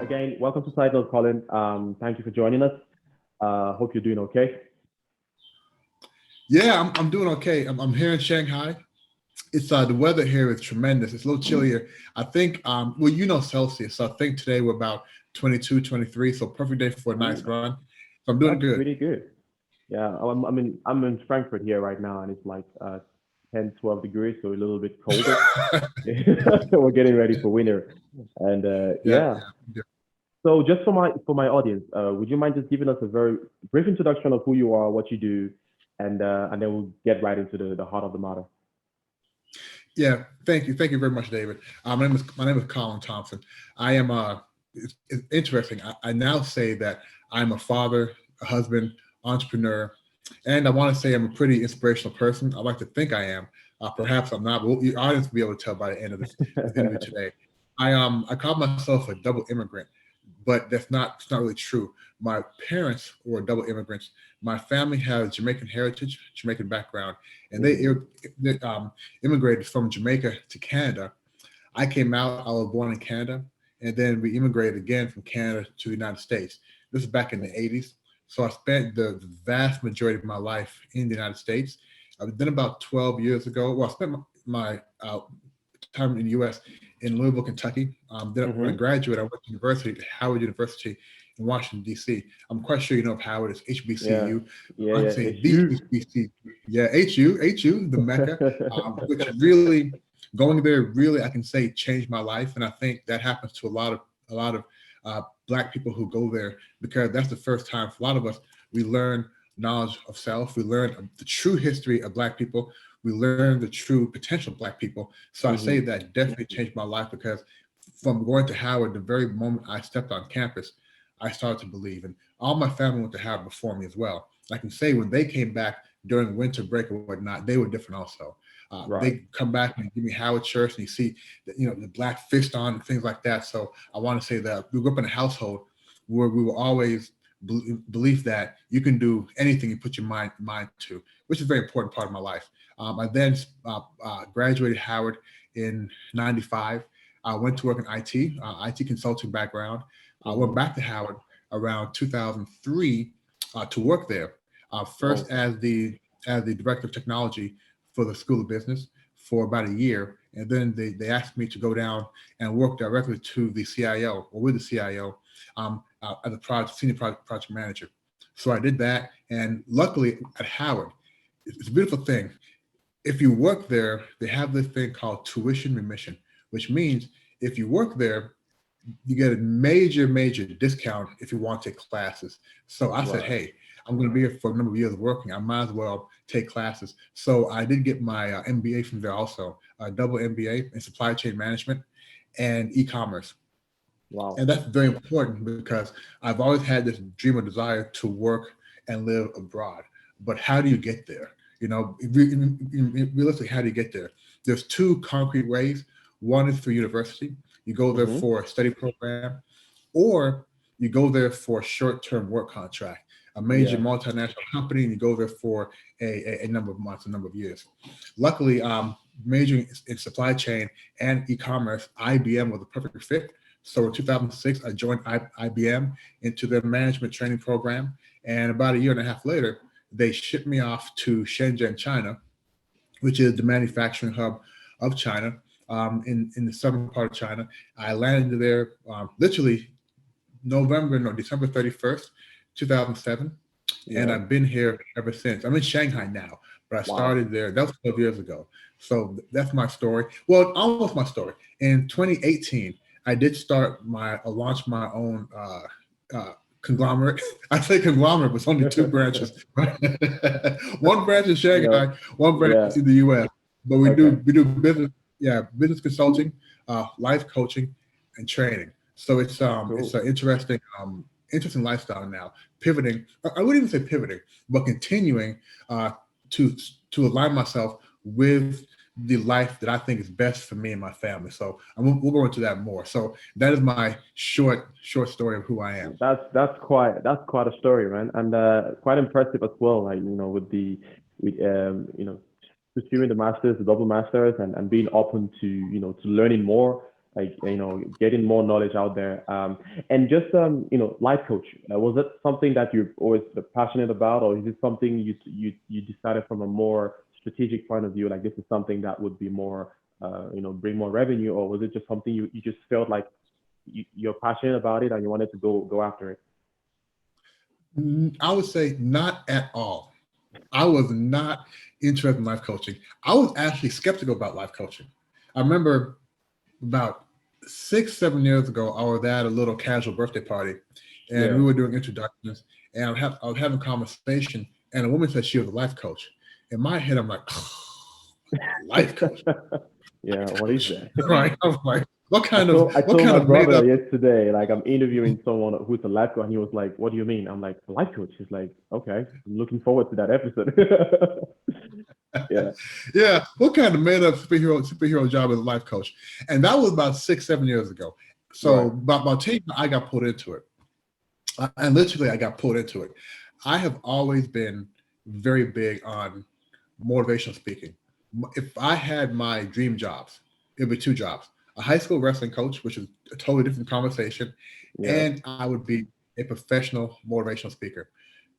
Again, welcome to Signal, Colin. Thank you for joining us. Hope you're doing okay. Yeah, I'm doing okay. I'm here in Shanghai. It's the weather here is tremendous. It's a little chillier. I think well, Celsius. So I think today we're about 22, 23. So perfect day for a nice Ooh, run. So I'm doing that's good. pretty good. Yeah, I'm in Frankfurt here right now, and it's like 10, 12 degrees, so a little bit colder. We're getting ready for winter, and Yeah, yeah. yeah. So just for my audience, would you mind just giving us a very brief introduction of who you are, what you do, and then we'll get right into the heart of the matter. Yeah, thank you very much, David. My name is Colin Thompson. I am it's interesting. I now say that I'm a father, a husband, entrepreneur, and I want to say I'm a pretty inspirational person. I like to think I am. Perhaps I'm not, but your audience will be able to tell by the end of this interview today. I call myself a double immigrant, but it's not really true. My parents were double immigrants. My family has Jamaican heritage, Jamaican background, and Ooh, they immigrated from Jamaica to Canada. I came out, I was born in Canada, and then we immigrated again from Canada to the United States. This is back in the 80s. So I spent the vast majority of my life in the United States. Then about 12 years ago, well, I spent my time in the U.S. in Louisville, Kentucky. Then when I mm-hmm. graduated, I went to university, Howard University in Washington, D.C. I'm quite sure you know of Howard. It's Yeah, HBCU. yeah, I'd yeah. say It's the you. HBCU. Yeah, HU, the Mecca, which really going there really I can say changed my life, and I think that happens to a lot of Black people who go there because that's the first time for a lot of us we learn knowledge of self, we learn the true history of Black people, we learn the true potential of Black people. So I say Hmm. that definitely changed my life because from going to Howard, the very moment I stepped on campus, I started to believe, and all my family went to Howard before me as well. I can say when they came back during winter break or whatnot, they were different also. Right. They come back and give me Howard shirts, and you see, the black fist on and things like that. So I want to say that we grew up in a household where we were always believe that you can do anything you put your mind to, which is a very important part of my life. I then graduated Howard in '95. I went to work in IT consulting background. I went Hmm. back to Howard around 2003 to work there. First Okay. as the director of technology for the School of Business for about a year. And then they asked me to go down and work directly to the CIO or with the CIO as a senior project manager. So I did that. And luckily at Howard, it's a beautiful thing. If you work there, they have this thing called tuition remission, which means if you work there, you get a major discount if you want to take classes. So I said, Right. hey, I'm going to be here for a number of years working. I might as well take classes. So I did get my MBA from there also, a double MBA in supply chain management and e-commerce. Wow. And that's very important because I've always had this dream or desire to work and live abroad. But how do you get there? Realistically, how do you get there? There's two concrete ways. One is through university. You go there Hmm. for a study program, or you go there for a short-term work contract, a major Yeah. multinational company, and you go there for a number of months, a number of years. Luckily, majoring in supply chain and e-commerce, IBM was a perfect fit. So in 2006, I joined IBM into their management training program. And about a year and a half later, they shipped me off to Shenzhen, China, which is the manufacturing hub of China, in the southern part of China. I landed there literally December 31st, 2007. And Yeah. I've been here ever since. I'm in Shanghai now, but I Wow. started there. That was 12 years ago. So that's my story. Well, almost my story. In 2018, I did launch my own conglomerate. I say conglomerate, but it's only two branches. Right? One branch in You know. Shanghai, one branch Yeah. in the U.S. But Okay. we do business, yeah, business consulting, life coaching, and training. So it's Cool. an interesting lifestyle now. Pivoting, I wouldn't even say pivoting, but continuing uh, to to align myself with the life that I think is best for me and my family. So we'll go into that more. So that is my short story of who I am. That's quite a story, man, and quite impressive as well. Like with with pursuing the masters, the double masters, and being open to to learning more. like getting more knowledge out there. And just life coach. Was that something that you're always passionate about, or is it something you decided from a more strategic point of view, like this is something that would be more bring more revenue, or was it just something you just felt like you're passionate about it and you wanted to go after it? I would say not at all. I was not interested in life coaching. I was actually skeptical about life coaching. I remember about 6, 7 years ago, I was at a little casual birthday party, and Yeah. we were doing introductions, and I was having a conversation, and a woman said she was a life coach. In my head, I'm like, life coach, Yeah, what is that? right? I'm like, I what told kind my of made brother up? yesterday, like I'm interviewing someone who's a life coach, and he was like, "What do you mean?" I'm like, "A life coach." He's like, "Okay, I'm looking forward to that episode." Yeah, Yeah, what kind of made up superhero job is a life coach? And that was about 6, 7 years ago. So right, about 10 years, I got pulled into it. And literally, I got pulled into it. I have always been very big on motivational speaking. If I had my dream jobs, it'd be two jobs: a high school wrestling coach, which is a totally different conversation, yeah, and I would be a professional motivational speaker.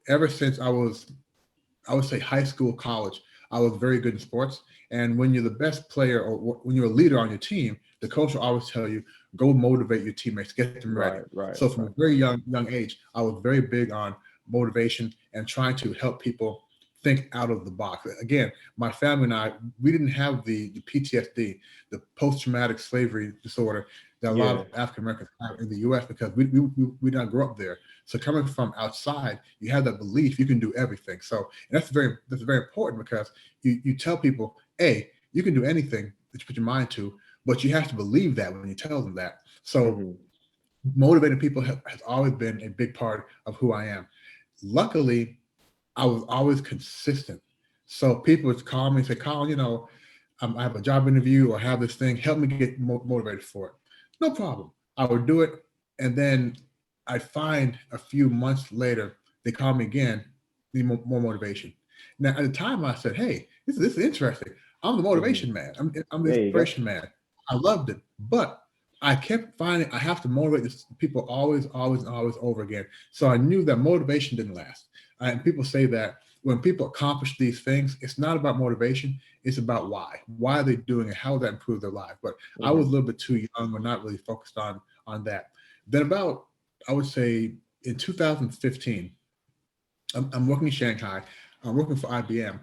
Ever since I would say high school, college, I was very good in sports. And when you're the best player or when you're a leader on your team, the coach will always tell you, go motivate your teammates, get them ready. right, right, So from a right. very young age, I was very big on motivation and trying to help people think out of the box. Again, my family and I, we didn't have the PTSD, the post-traumatic slavery disorder that a lot Yeah, of African Americans have in the U.S. because we didn't grow up there. So coming from outside, you have that belief you can do everything. So and that's very important because you tell people, hey, you can do anything that you put your mind to, but you have to believe that when you tell them that. So hmm, motivating people has always been a big part of who I am. Luckily, I was always consistent. So people would call me and say, Colin, I have a job interview or have this thing. Help me get motivated for it. No problem. I would do it. And then I'd find a few months later, they call me again, need more motivation. Now, at the time, I said, hey, this is interesting. I'm the hmm. motivation man. I'm the There you go. inspiration man. I loved it. But I kept finding I have to motivate people always, always, and always over again. So I knew that motivation didn't last. And people say that when people accomplish these things, it's not about motivation. It's about why. Why are they doing it? How will that improve their life? But I was a Hmm. little bit too young or not really focused on that. Then about, I would say in 2015, I'm working in Shanghai. I'm working for IBM,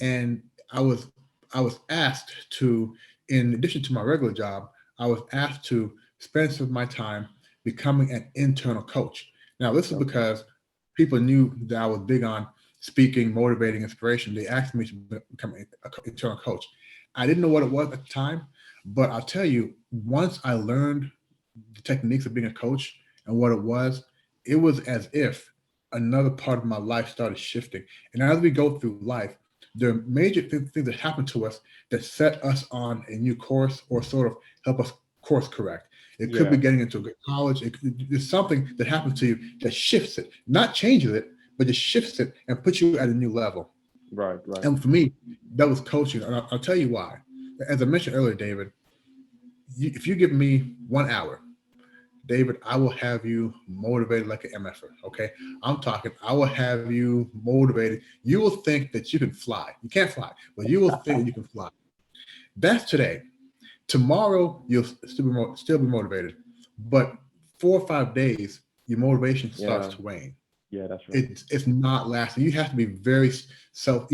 and I was I was asked to, in addition to my regular job, I was asked to spend some of my time becoming an internal coach. Now, this is Okay. because people knew that I was big on speaking, motivating, inspiration. They asked me to become an internal coach. I didn't know what it was at the time, but I'll tell you, once I learned the techniques of being a coach and what it was as if another part of my life started shifting. And as we go through life, there are major things that happen to us that set us on a new course or sort of help us course correct. It could be Yeah, getting into a good college. There's something that happens to you that shifts it, not changes it, but just shifts it and puts you at a new level. right, right. And for me, that was coaching. And I'll tell you why. As I mentioned earlier, David, if you give me 1 hour, David, I will have you motivated like an MFer. Okay. I'm talking, I will have you motivated. You will think that you can fly. You can't fly, but you will think that you can fly. That's today. Tomorrow, you'll still be motivated. But 4 or 5 days, your motivation starts Yeah, to wane. yeah, that's right. It's not lasting. You have to be you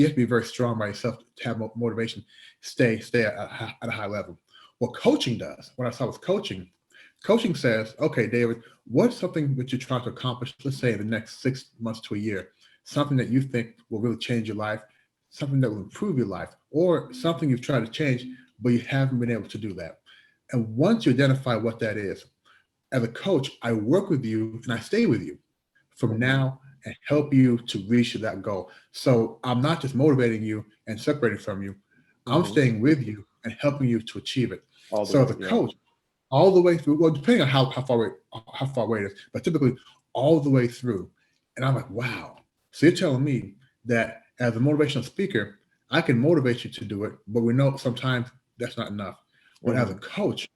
have to be very strong by yourself to have motivation, stay at a high level. What coaching does, what I saw was coaching says, okay, David, what's something that you're trying to accomplish, let's say in the next 6 months to a year, something that you think will really change your life, something that will improve your life, or something you've tried to change, but you haven't been able to do that. And once you identify what that is, as a coach, I work with you and I stay with you from Hmm. now and help you to reach that goal. So I'm not just motivating you and separating from you. I'm Hmm. staying with you and helping you to achieve it. All the So as way. a Yeah. coach, all the way through, well, depending on how far away it is, but typically all the way through. And I'm like, wow. So you're telling me that as a motivational speaker, I can motivate you to do it, but we know sometimes that's not enough. But as a Hmm. coach,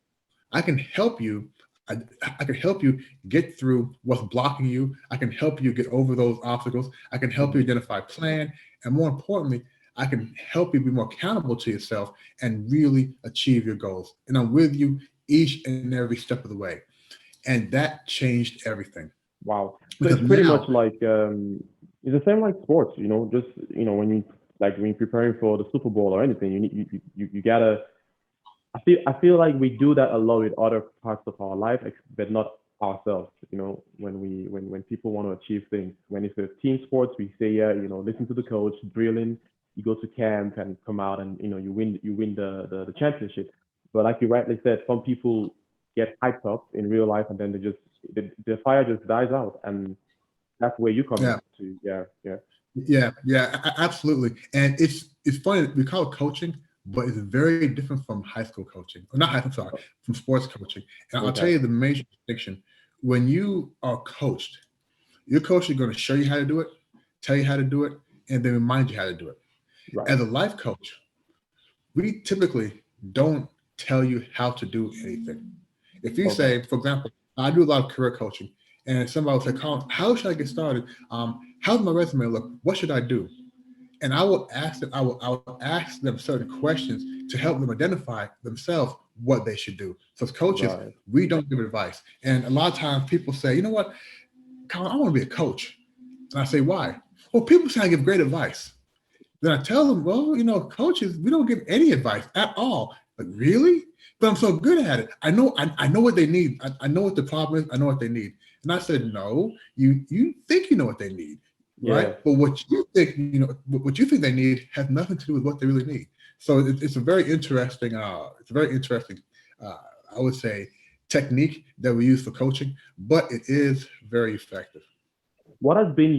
I can help you. I can help you get through what's blocking you. I can help you get over those obstacles. I can help you Mhm. identify a plan. And more importantly, I can help you be more accountable to yourself and really achieve your goals. And I'm with you each and every step of the way. And that changed everything Wow. So because it's pretty much now, like it's the same like sports, you know, just when you like when you're preparing for the Super Bowl or anything, you need you gotta I feel like we do that a lot with other parts of our life, but not ourselves. When people want to achieve things, when it's a team sports, we say, yeah, listen to the coach, drilling. You go to camp and come out, and you win the championship. But like you rightly said, some people get hyped up in real life, and then the fire just dies out, and that's where you come yeah, in. To yeah, yeah, absolutely. And it's funny we call it coaching, but it's very different from high school coaching. Or not high school, sorry, from sports coaching. And I'll tell okay, you the major distinction. When you are coached, your coach is going to show you how to do it, tell you how to do it, and then remind you how to do it. right, As a life coach, we typically don't tell you how to do anything. If you okay, say, for example, I do a lot of career coaching, and somebody will say, Colin, how should I get started? How's my resume look? What should I do? And I will ask them, I will ask them certain questions to help them identify themselves what they should do. So as coaches, right, we don't give advice. And a lot of times people say, you know what, Colin, I want to be a coach. And I say, why? Well, people say I give great advice. Then I tell them, well, coaches, we don't give any advice at all. Like, really? But I'm so good at it. I know what they need. I know what the problem is. I know what they need. And I said, no, you think you know what they need, yeah. right? But what you think they need has nothing to do with what they really need. So it's a very interesting, uh, I would say, technique that we use for coaching, but it is very effective. What has been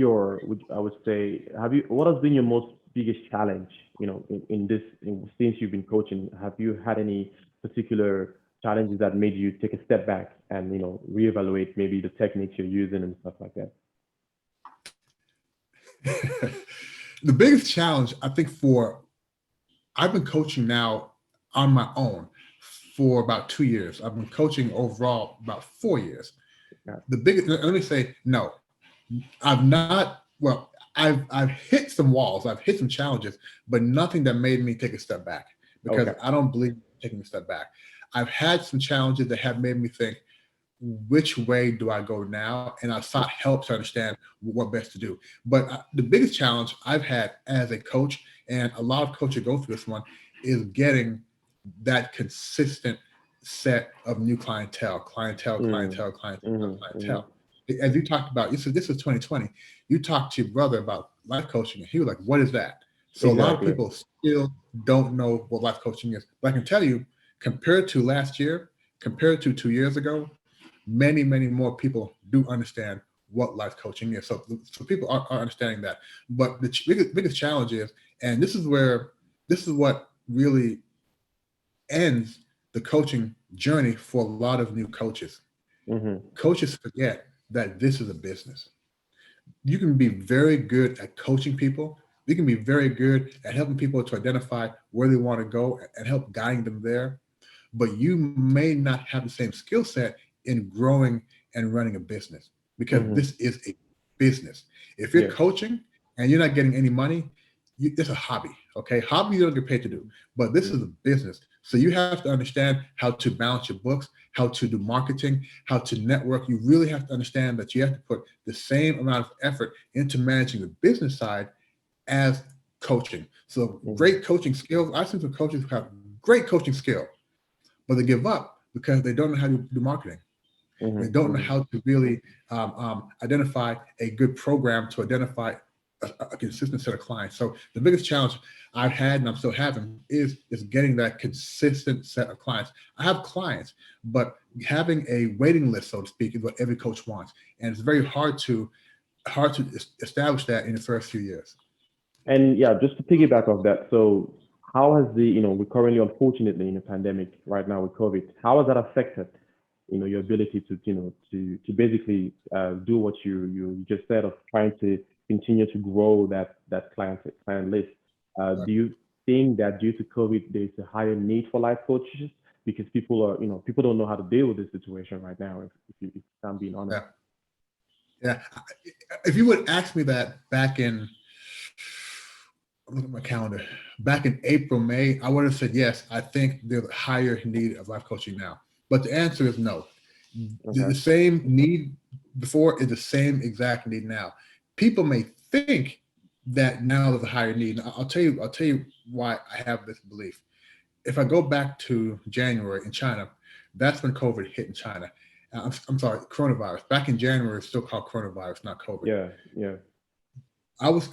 I would say, what has been your most biggest challenge, since you've been coaching? Have you had any particular challenges that made you take a step back and, reevaluate maybe the techniques you're using and stuff like that? The biggest challenge, I think, I've been coaching now on my own for about 2 years. I've been coaching overall about 4 years. Yeah. Let me say, no, I've not, well, I've hit some walls, I've hit some challenges, but nothing that made me take a step back because Okay. I don't believe in taking a step back. I've had some challenges that have made me think, which way do I go now? And I sought help to understand what best to do. But the biggest challenge I've had as a coach, and a lot of coaches go through this one, is getting that consistent set of new Mm. Mm-hmm. clientele. As you talked about, you said this is 2020. You talked to your brother about life coaching, and he was like, "What is that?" So a lot of Exactly. people still don't know what life coaching is. But I can tell you, compared to last year, compared to 2 years ago, many more people do understand what life coaching is. So people are understanding that. But the biggest challenge is, and this is what really ends the coaching journey for a lot of new coaches. Mm-hmm. Coaches forget that this is a business. You can be very good at coaching people. You can be very good at helping people to identify where they want to go and help guiding them there. But you may not have the same skill set in growing and running a business because Mm-hmm. this is a business. If you're Yeah. coaching and you're not getting any money, it's a hobby. Okay, hobby you don't get paid to do, but this is a business. So you have to understand how to balance your books, how to do marketing, how to network. You really have to understand that you have to put the same amount of effort into managing the business side as coaching. So Mm-hmm. great coaching skills. I've seen some coaches who have great coaching skill, but they give up because they don't know how to do marketing. They Mm-hmm. don't know Mm-hmm. how to really identify a good program to identify a consistent set of clients. So the biggest challenge I've had and I'm still having is getting that consistent set of clients. I have clients, but having a waiting list, so to speak, is what every coach wants, and it's very hard to establish that in the first few years. And yeah, just to piggyback off that, so how has we're currently unfortunately in a pandemic right now with COVID. How has that affected, your ability to basically do what you just said of trying to continue to grow that client list? Do you think that due to COVID, there's a higher need for life coaches? because people are, people don't know how to deal with this situation right now. If I'm being honest. Yeah. Yeah. If you would ask me that back in, look at my calendar, back in April, May, I would have said, yes, I think there's a higher need of life coaching now. But the answer is no. Okay. The same need before is the same exact need now. People may think that now there's a higher need. I'll tell you why I have this belief. If I go back to January in China, that's when COVID hit in China. I'm sorry, coronavirus. Back in January, it's still called coronavirus, not COVID. Yeah. I was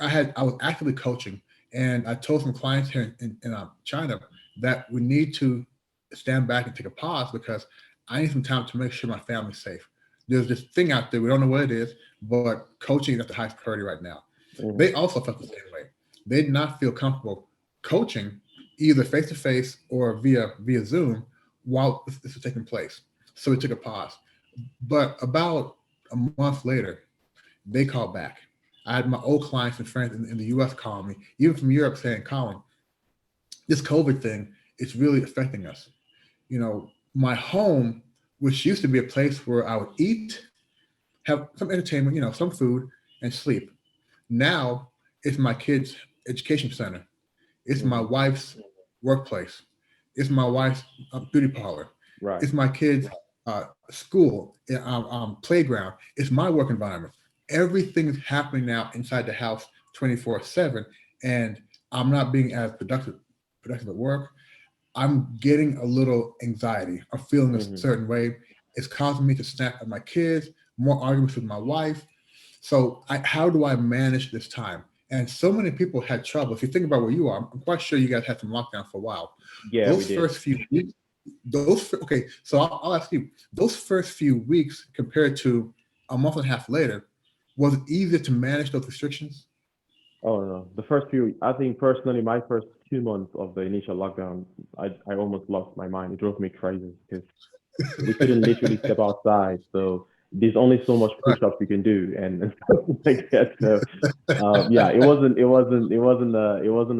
actively coaching, and I told some clients here in China that we need to stand back and take a pause because I need some time to make sure my family's safe. There's this thing out there, we don't know what it is, but coaching is at the highest priority right now. Mm-hmm. They also felt the same way. They did not feel comfortable coaching either face-to-face or via Zoom while this was taking place. So we took a pause. But about a month later, they called back. I had my old clients and friends in the US call me, even from Europe, saying, Colin, this COVID thing is really affecting us. My home, which used to be a place where I would eat, have some entertainment, some food, and sleep. Now it's my kids' education center. It's my wife's workplace. It's my wife's beauty parlor. Right. It's my kids' school, playground. It's my work environment. Everything is happening now inside the house 24/7, and I'm not being as productive at work. I'm getting a little anxiety. I'm feeling a certain way. It's causing me to snap at my kids, more arguments with my wife. So how do I manage this time? And so many people had trouble. If you think about where you are, I'm quite sure you guys had some lockdown for a while. Yeah, those first few weeks, okay, so I'll ask you, those first few weeks compared to a month and a half later, was it easier to manage those restrictions? Oh no, I think personally, my first 2 months of the initial lockdown, I almost lost my mind. It drove me crazy because we couldn't literally step outside. So there's only so much push-ups you can do and stuff like that. So yeah, it wasn't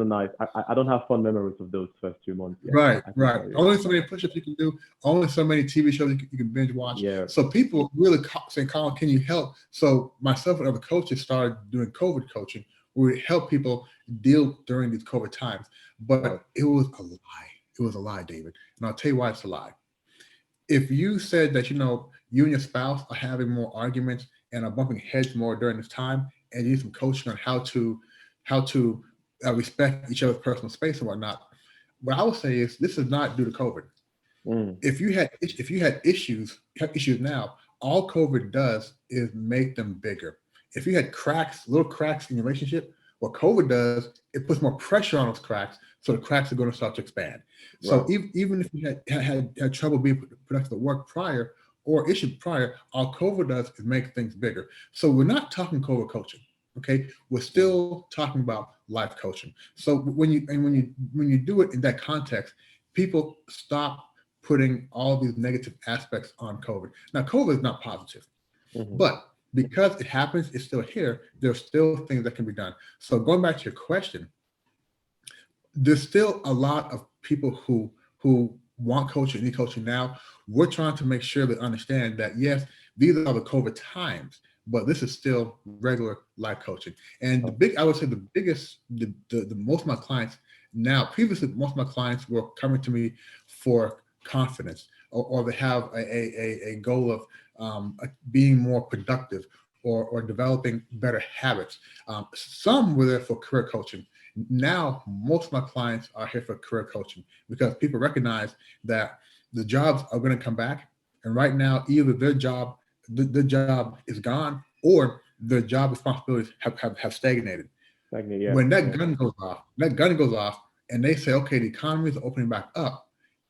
a nice. I don't have fun memories of those first 2 months. Yeah, Right. Only so many push-ups you can do. Only so many TV shows you can binge watch. Yeah. So people really saying, Colin, can you help? So myself and other coaches started doing COVID coaching, where we help people deal during these COVID times. But it was a lie. It was a lie, David. And I'll tell you why it's a lie. If you said that, you and your spouse are having more arguments and are bumping heads more during this time, and you need some coaching on how to respect each other's personal space and whatnot, what I would say is this is not due to COVID. If you had issues now, all COVID does is make them bigger. If you had little cracks in your relationship, what COVID does, it puts more pressure on those cracks, so the cracks are going to start to expand. So even if you had trouble being productive at work prior or issues prior, all COVID does is make things bigger. So we're not talking COVID coaching, okay? We're still talking about life coaching. So when you do it in that context, people stop putting all these negative aspects on COVID. Now, COVID is not positive, but because it happens, it's still here. There's still things that can be done. So going back to your question, there's still a lot of people who want coaching, need coaching now. We're trying to make sure they understand that, yes, these are the COVID times, but this is still regular life coaching. And I would say the biggest, the most of my clients now, previously, most of my clients were coming to me for confidence, or they have a goal of being more productive or developing better habits. Some were there for career coaching. Now, most of my clients are here for career coaching because people recognize that the jobs are going to come back. And right now, either the job is gone or their job responsibilities have stagnated. When that gun goes off and they say, okay, the economy is opening back up,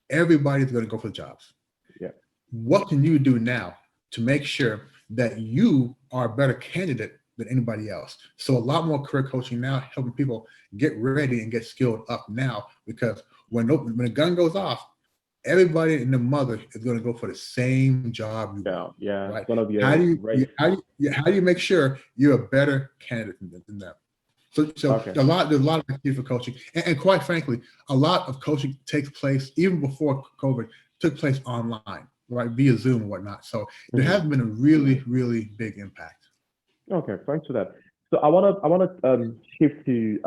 everybody's going to go for jobs. Yeah. What can you do now to make sure that you are a better candidate than anybody else? So a lot more career coaching now, helping people get ready and get skilled up now, because when the gun goes off, everybody and their mother is going to go for the same job. Yeah. Right? It's gonna be how do you make sure you're a better candidate than them? So there's a lot of activity for coaching, and quite frankly, a lot of coaching takes place even before COVID. took place online, right, via Zoom and whatnot. So there Mhm. has been a really, really big impact. Okay, thanks for that. So I wanna shift to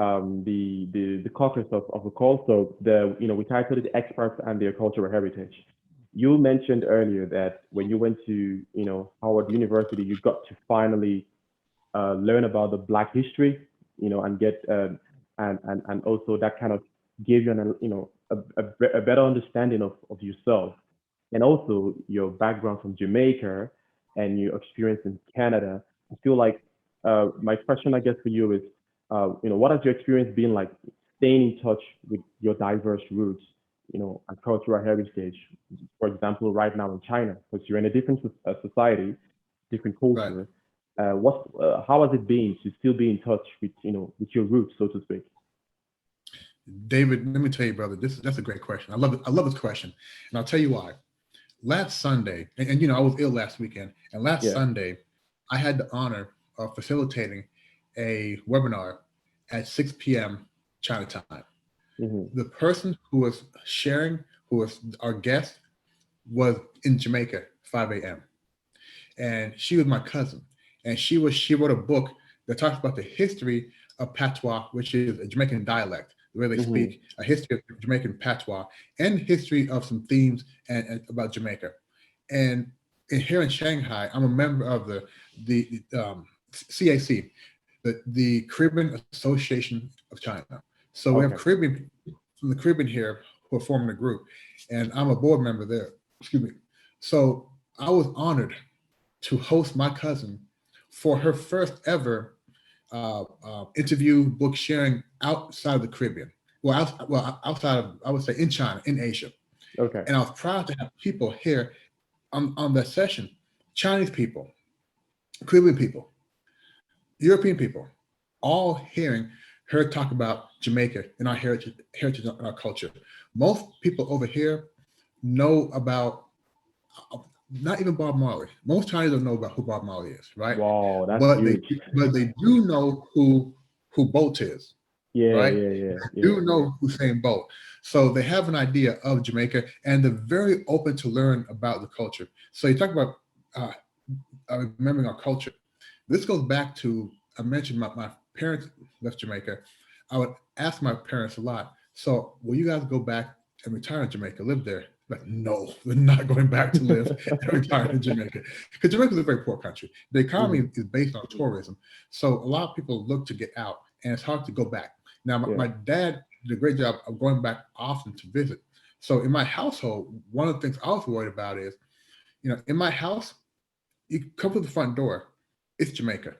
the caucus of the call. So we titled it Experts and Their Cultural Heritage. You mentioned earlier that when you went to Howard University, you got to finally learn about the Black history, and get and also that kind of gave you a better understanding of yourself, and also your background from Jamaica and your experience in Canada. I feel like my question, I guess, for you is, what has your experience been like staying in touch with your diverse roots, and cultural heritage? For example, right now in China, because you're in a different society, different Right. culture. How has it been to still be in touch with your roots, so to speak? David, let me tell you, brother, that's a great question. I love it. I love this question. And I'll tell you why. Last Sunday, and I was ill last weekend, and last Yeah. Sunday, I had the honor of facilitating a webinar at 6 p.m. China time. Hmm. The person who was sharing, who was our guest, was in Jamaica, 5 a.m. And she was my cousin. And she wrote a book that talks about the history of patois, which is a Jamaican dialect, the way they Hmm. speak, a history of Jamaican patois, and history of some themes and about Jamaica. And here in Shanghai, I'm a member of the CAC, the Caribbean Association of China. So we have Okay. Caribbean from the Caribbean here who are forming a group, and I'm a board member there. Excuse me. So I was honored to host my cousin for her first ever interview book sharing outside of the Caribbean. Outside of, I would say, in China, in Asia. Okay. And I was proud to have people here on that session, Chinese people, Caribbean people, European people, all hearing her talk about Jamaica and our heritage and our culture. Most people over here know about not even Bob Marley. Most Chinese don't know about who Bob Marley is, right? Wow, that's But they huge. but they do know who Bolt is, Yeah, right? yeah, yeah, They yeah. do know Usain Bolt. So they have an idea of Jamaica, and they're very open to learn about the culture. So you talk about uh, remembering our culture. This goes back to, I mentioned my parents left Jamaica. I would ask my parents a lot, so will you guys go back and retire in Jamaica, live there? Like, no, we're not going back to live and retire in Jamaica. Because Jamaica is a very poor country. The economy Hmm. is based on tourism. So a lot of people look to get out, and it's hard to go back. Now, Yeah. my dad did a great job of going back often to visit. So in my household, one of the things I was worried about is, in my house, you come to the front door, it's Jamaica.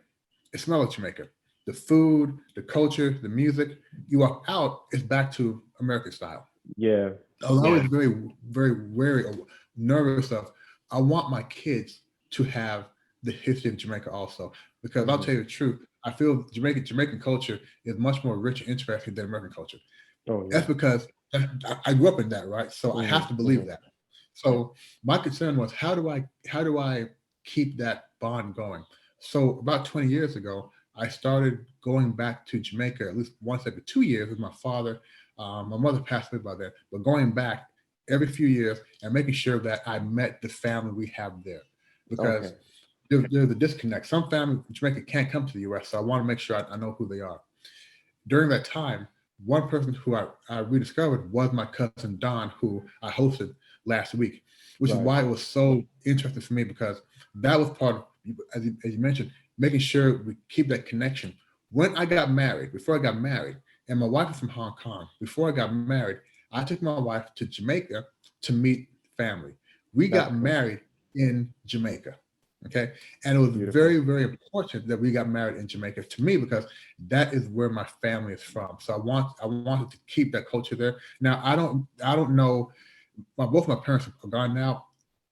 It smells like Jamaica. The food, the culture, the music. You walk out, it's back to American style. Yeah. I was always Yeah. very, very wary or nervous of, I want my kids to have the history of Jamaica also. Because I'll Hmm. tell you the truth, I feel Jamaican culture is much more rich and interesting than American culture. Oh That's yeah. because I grew up in that, right? So I Hmm. have to believe Hmm. that. Yeah. So my concern was, how do I keep that bond going? So about 20 years ago, I started going back to Jamaica at least once every 2 years with my father. My mother passed away by then, but going back every few years and making sure that I met the family we have there, because Okay. there's a disconnect. Some family in Jamaica can't come to the U.S., so I want to make sure I know who they are. During that time, one person who I rediscovered was my cousin Don, who I hosted last week, which is Right. why it was so interesting for me, because that was part of, as you mentioned, making sure we keep that connection. When I got married, before I got married, and my wife is from Hong Kong, before I got married, I took my wife to Jamaica to meet family. We That's got cool. married in Jamaica. Okay. And it was Beautiful. very, very important that we got married in Jamaica to me, because that is where my family is from. So I wanted to keep that culture there. Now I don't know, both my parents are gone now.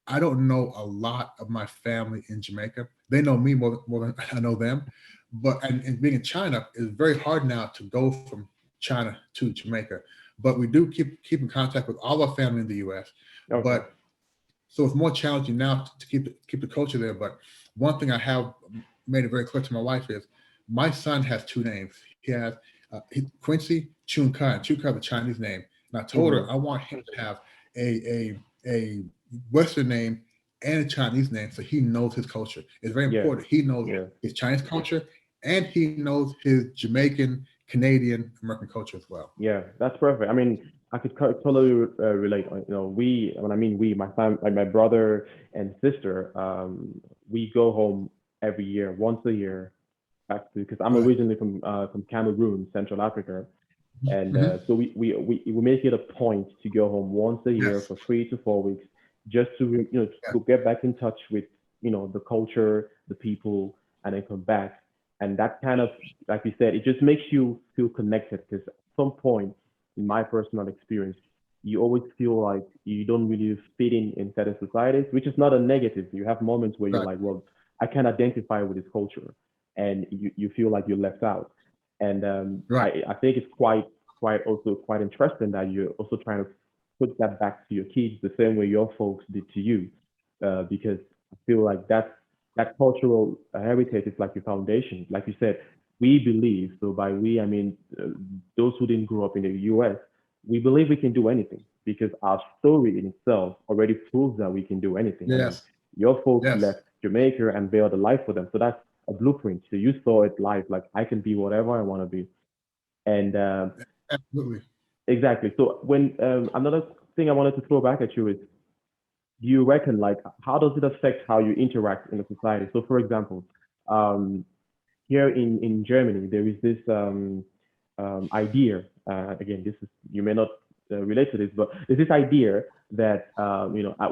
I don't know a lot of my family in Jamaica. They know me more than I know them. But and being in China is very hard now to go from China to Jamaica. But we do keep in contact with all our family in the US. Okay. But so it's more challenging now to keep the culture there. But one thing I have made it very clear to my wife is, my son has two names. He has Quincy Chunka, and Chunka is a Chinese name. And I told Hmm. her I want him to have a a Western name and a Chinese name, so he knows his culture. It's very Yeah. important. He knows Yeah. his Chinese culture and he knows his Jamaican, Canadian, American culture as well. Yeah, that's perfect. I mean, I could totally relate. We, when I mean we, my fam, like my brother and sister, we go home every year, once a year, back to because I'm Right. originally from Cameroon, Central Africa, and Hmm. so we make it a point to go home once a year Yes. for 3 to 4 weeks, just to Yeah. to get back in touch with the culture, the people, and then come back. And that kind of, like you said, it just makes you feel connected because at some point, in my personal experience, you always feel like you don't really fit in certain societies, which is not a negative. You have moments where you're Right. like, well, I can identify with this culture, and you feel like you're left out. And Right. I think it's quite interesting that you're also trying to put that back to your kids the same way your folks did to you, because I feel like that cultural heritage is like your foundation. Like you said, we believe. So by we, I mean those who didn't grow up in the U.S. We believe we can do anything because our story in itself already proves that we can do anything. I mean, Yes. your folks Yes. left Jamaica and built a life for them. So that's a blueprint. So you saw it live, like I can be whatever I want to be. And Absolutely. exactly. So when another thing I wanted to throw back at you is, do you reckon like how does it affect how you interact in a society? So for example, um, here in Germany, there is this idea. Again, this is you may not relate to this, but there's this idea that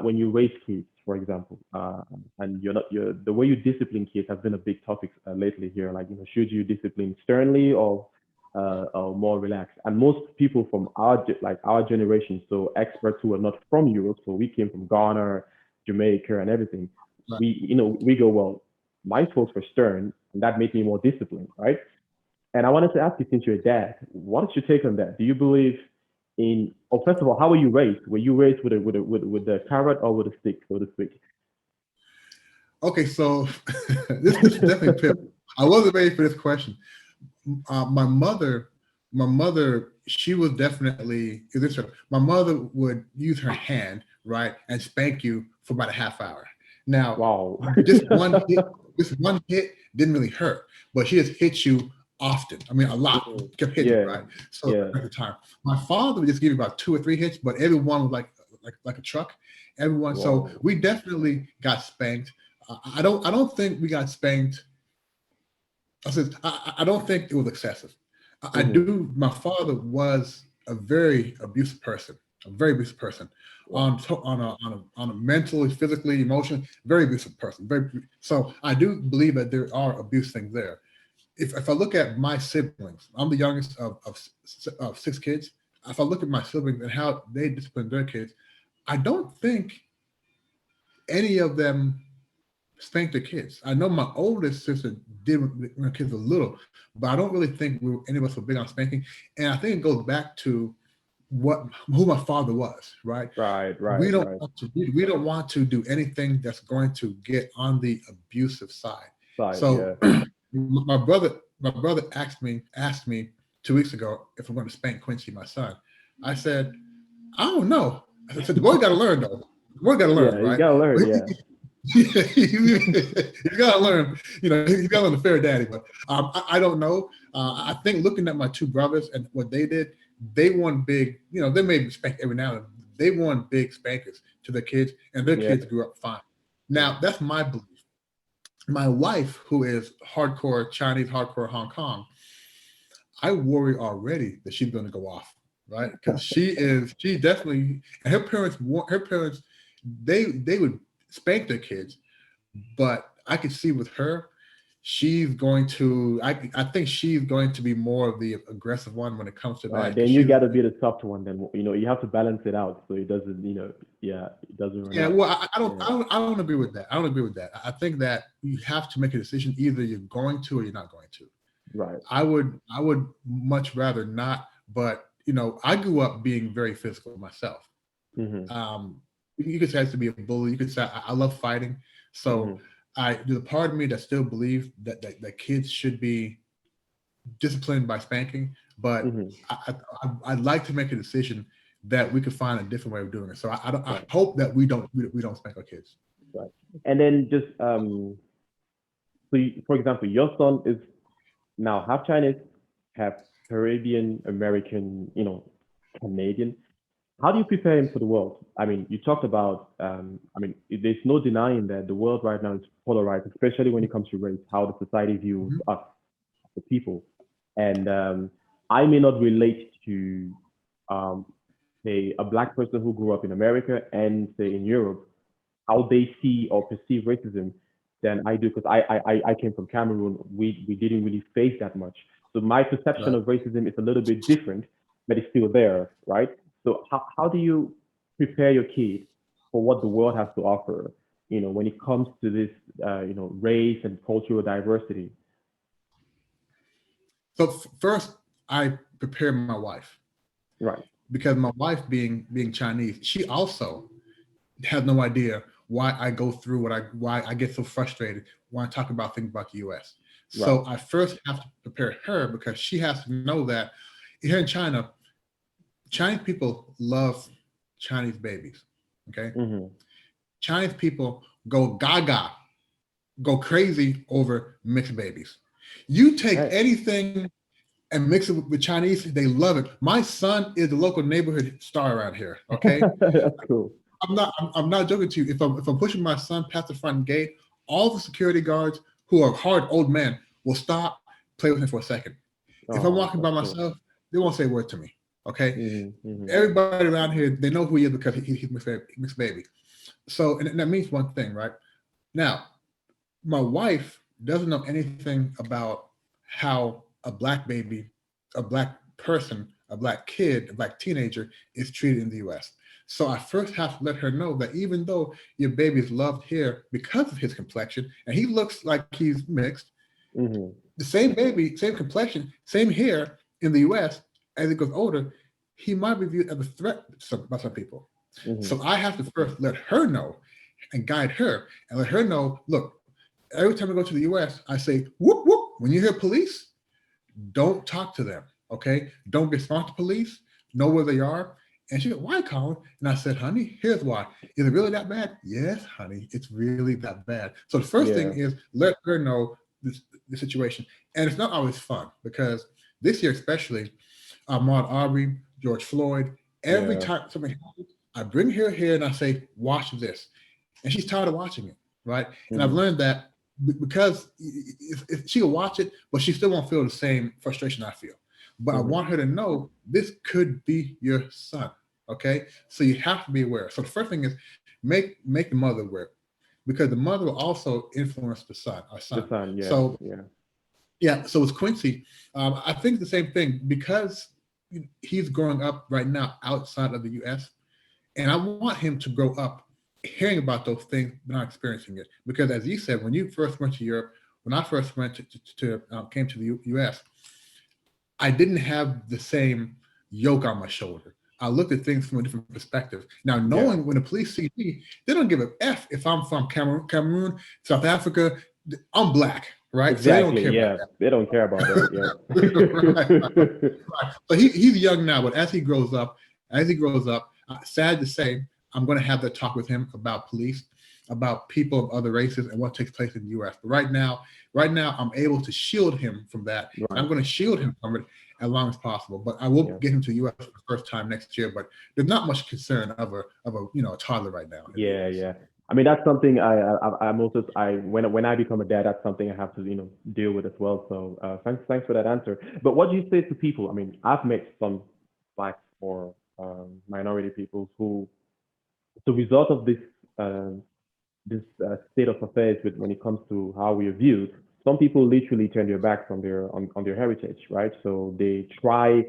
when you raise kids, for example, and you're the way you discipline kids has been a big topic lately here. Like should you discipline sternly or more relaxed? And most people from our generation, so experts who are not from Europe, so we came from Ghana, Jamaica, and everything. Right. We go well. My folks were stern, and that made me more disciplined, right? And I wanted to ask you, since you're a dad, what's your take on that? Do you believe in? Oh, first of all, how were you raised? Were you raised with the carrot or with a stick, so to speak? Okay, so this is definitely pip. I wasn't ready for this question. My mother, she was definitely is this. My mother would use her hand, right, and spank you for about a half hour. Now, Wow. just one hit, didn't really hurt, but she just hit you often. I mean, a lot. Mhm. Kept hitting you, Yeah, right? So yeah. at the time, my father would just give you about 2 or 3 hits, but everyone was like a truck. Everyone. So Wow. we definitely got spanked. I don't think we got spanked. I don't think it was excessive. I Hmm. do. My father was a very abusive person, a very abusive person, Wow. on a mentally, physically, emotionally, very abusive person. So I do believe that there are abuse things there. If I look at my siblings, I'm the youngest of 6 kids. If I look at my siblings and how they discipline their kids, I don't think any of them spank the kids. I know my oldest sister did when the kids were little, but I don't really think any of us were big on spanking. And I think it goes back to who my father was, right? Right, We right, don't right. want to we don't want to do anything that's going to get on the abusive side. Side, yeah. So my brother asked me 2 weeks ago if I'm going to spank Quincy, my son. I said, I don't know. I said the boy got to learn though. The boy got to learn, Yeah, you right? gotta learn, yeah. He's got to learn, he's got to learn the fair daddy. But I don't know. I think looking at my two brothers and what they did, they won big. They may be spanked every now and then. They won big spankers to their kids, and their Yeah, kids grew up fine. yeah. Now that's my belief. My wife, who is hardcore Chinese, hardcore Hong Kong, I worry already that she's going to go off, right? Because she definitely, and her parents, they would spank their kids, but I could see with her, she's going to. I think she's going to be more of the aggressive one when it comes to All right, that. Because then you she's gotta be the soft one. Then you have to balance it out so it doesn't, yeah, it doesn't run yeah. out. Well, I don't Yeah, I don't I don't agree with that. I don't agree with that. I think that you have to make a decision. Either you're going to or you're not going to. right. I would much rather not. But I grew up being very physical myself. Hmm. Um, you could say I used to be a bully. You could say I love fighting. So Hmm. there's a part of me that still believes that kids should be disciplined by spanking, but Hmm. I'd like to make a decision that we could find a different way of doing it. So I Right. hope that we don't spank our kids. Right. And then just so for example, your son is now half Chinese, half Caribbean, American, Canadian. How do you prepare him for the world? I mean, you talked about, I mean, there's no denying that the world right now is polarized, especially when it comes to race, how the society views Mhm. us, the people. And I may not relate to, um, say, a black person who grew up in America and, say, in Europe, how they see or perceive racism than I do, because I came from Cameroon. We didn't really face that much. So my perception Right. of racism is a little bit different, but it's still there, right? So how do you prepare your kid for what the world has to offer, when it comes to this, race and cultural diversity? So first, I prepare my wife Right, because my wife being Chinese, she also has no idea why I go through why I get so frustrated when I talk about things about the U.S. right. So I first have to prepare her because she has to know that here in China, Chinese people love Chinese babies. Okay, Mm-hmm. Chinese people go gaga, go crazy over mixed babies. You take Right. anything and mix it with Chinese, they love it. My son is the local neighborhood star around here. Okay, That's cool. I'm not joking to you. If I'm pushing my son past the front gate, all the security guards who are hard old men will stop, play with him for a second. If I'm Oh, walking that's by cool. myself, they won't say a word to me. Okay, Mm-hmm. Mm-hmm. everybody around here, they know who he is because he's mixed baby. So, and that means one thing, right? Now, my wife doesn't know anything about how a black baby, a black person, a black kid, a black teenager is treated in the US. So I first have to let her know that even though your baby is loved here because of his complexion, and he looks like he's mixed, Mm-hmm. the same baby, same complexion, same hair in the US, as he goes older, he might be viewed as a threat by some people. Mm-hmm. So I have to first let her know and guide her and let her know, look, every time I go to the US, I say, whoop, whoop. When you hear police, don't talk to them. Okay. Don't respond to police. Know where they are. And she goes, why, Colin? And I said, honey, here's why. Is it really that bad? Yes, honey, it's really that bad. So the first thing Yeah. is let her know the situation. And it's not always fun because this year, especially, Ahmaud Arbery, George Floyd, every Yeah. time something happens, I bring her here and I say, watch this. And she's tired of watching it, right? And I've Mm-hmm. learned that because she'll watch it, but she still won't feel the same frustration I feel. But I Mm-hmm. want her to know this could be your son. Okay, so you have to be aware. So the first thing is make the mother aware, because the mother will also influence the son, our The son. sun. Yeah. So Yeah. yeah, so with Quincy, I think the same thing because he's growing up right now outside of the U.S. And I want him to grow up hearing about those things but not experiencing it. Because as you said, when you first went to Europe, when I first went came to the U.S., I didn't have the same yoke on my shoulder. I looked at things from a different perspective. Now, Yeah. knowing when the police see me, they don't give a F if I'm from Cameroon, South Africa. I'm black, right? So they don't Exactly. care about Yeah. They don't care about that. that. Right. Yeah. Right. So he's young now, but as he grows up, sad to say, I'm going to have that talk with him about police, about people of other races, and what takes place in the U.S. But right now, I'm able to shield him from that, and I'm Right. going to shield him from it as long as possible. But I will Yeah. get him to the U.S. for the first time next year. But there's not much concern of a toddler right now in the Yeah. U.S. Yeah. I mean, that's something I'm also when I become a dad, that's something I have to deal with as well. So thanks for that answer. But what do you say to people? I mean, I've met some black or minority people who, as a result of um, this state of affairs with when it comes to how we are viewed, some people literally turn their backs on their heritage, right? So they try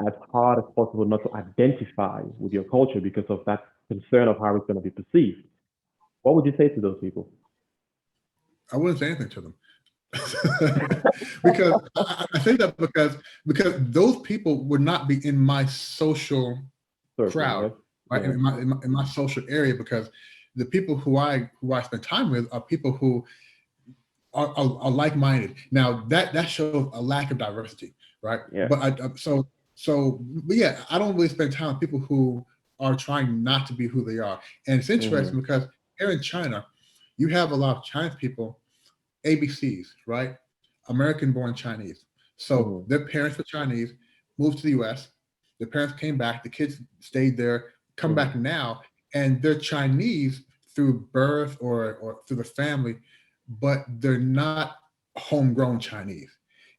as hard as possible not to identify with your culture because of that concern of how it's going to be perceived. What would you say to those people? I wouldn't say anything to them. Because I say that because those people would not be in my social Circle, crowd, yes, right? yeah, In my social area, because the people who I spend time with are people who are like-minded. Now that shows a lack of diversity, right? yeah, But so So, but yeah, I don't really spend time with people who are trying not to be who they are. And it's Mm-hmm. interesting because here in China, you have a lot of Chinese people, ABCs, right? American born Chinese. So Mm-hmm. their parents were Chinese, moved to the US. Their parents came back, the kids stayed there, come Mm-hmm. back now, and they're Chinese through birth or through the family, but they're not homegrown Chinese.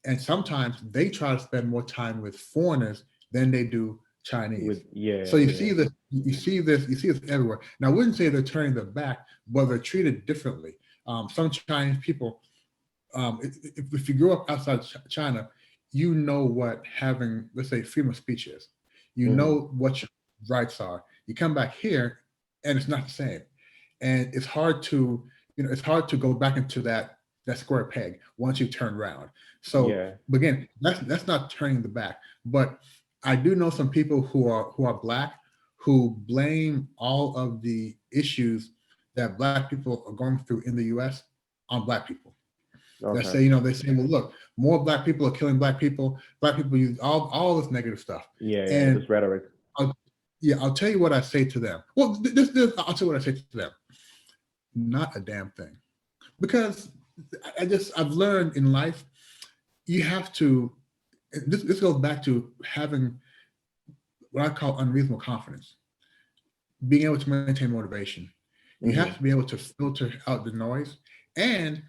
And sometimes they try to spend more time with foreigners than they do Chinese. With yeah, So you yeah. see this, you see this everywhere. Now, I wouldn't say they're turning their back, but they're treated differently. Some Chinese people, if you grow up outside China, you know what having, let's say, freedom of speech is. You Mm-hmm. know what your rights are. You come back here, and it's not the same, and it's hard to, it's hard to go back into that square peg once you turn around. So, Yeah. but again, that's not turning the back. But I do know some people who are black who blame all of the issues that black people are going through in the U.S. on black people. They Okay. say, they say, well, look, more black people are killing black people. Black people use all this negative stuff. Yeah, yeah. This And rhetoric. I'll, yeah, I'll tell you what I say to them. Well, I'll tell you what I say to them. Not a damn thing. Because I've learned in life, you have to, this goes back to having what I call unreasonable confidence, being able to maintain motivation. You have to Mm-hmm. be able to filter out the noise. And